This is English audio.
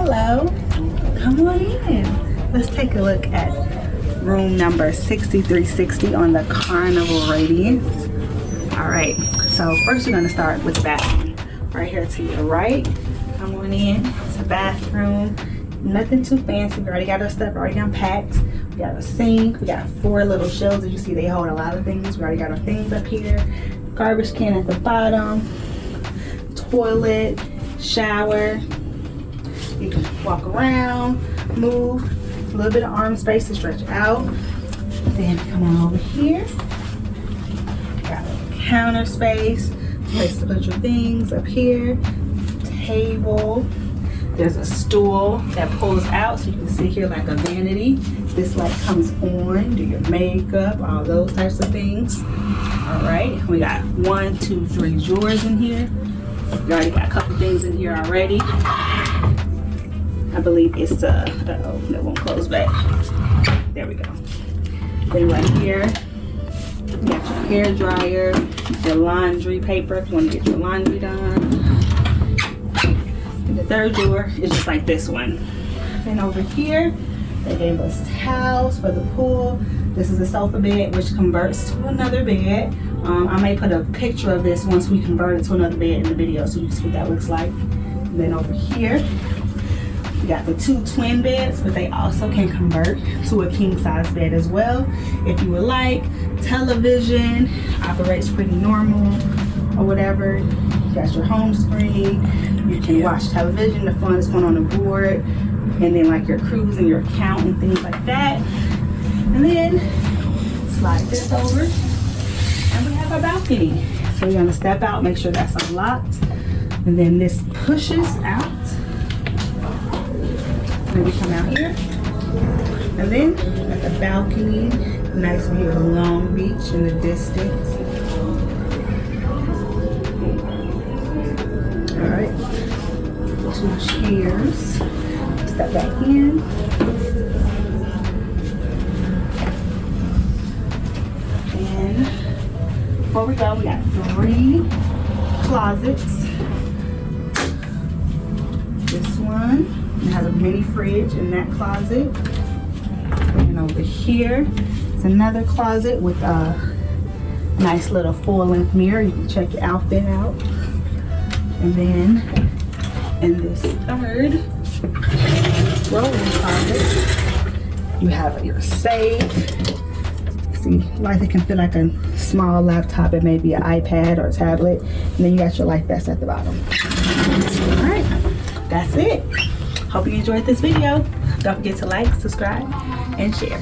hello. Come on in. Let's take a look at room number 6360 on the Carnival Radiance. All right, so first we're gonna start with the bathroom. Right here to your right. Come on in. It's a bathroom. Nothing too fancy. We already got our stuff already unpacked. We got a sink. We got 4 little shelves. As you see, they hold a lot of things. We already got our things up here. Garbage can at the bottom. Toilet, shower. You can walk around, move. A little bit of arm space to stretch out. Then come on over here. Got a counter space, place to put your things up here. Table. There's a stool that pulls out so you can sit here like a vanity. This light comes on, do your makeup, all those types of things. All right, we got 1, 2, 3 drawers in here. We already got a couple things in here already. I believe it's uh-oh, that won't close back. There we go. Then right here, you got your hair dryer, your laundry paper if you want to get your laundry done. And the third drawer is just like this one. Then over here, they gave us towels for the pool. This is a sofa bed, which converts to another bed. I may put a picture of this once we convert it to another bed in the video so you can see what that looks like. And then over here, we got the 2 twin beds, but they also can convert to a king size bed as well if you would like. Television operates pretty normal or whatever. You got your home screen. You can watch television. The fun is going on the board, and then like your cruise and your account and things like that. And then slide this over, and we have our balcony. So we're gonna step out, make sure that's unlocked, and then this pushes out. Then we come out here, and then at the balcony, nice view of Long Beach in the distance. All right, 2 chairs. Step back in. And before we go, we got 3 closets. This one. It has a mini fridge in that closet. And over here is another closet with a nice little full-length mirror. You can check your outfit out. And then in this third rolling closet, you have your safe. See, like it can fit like a small laptop. It may be an iPad or a tablet. And then you got your life vest at the bottom. All right, that's it. Hope you enjoyed this video. Don't forget to like, subscribe, and share.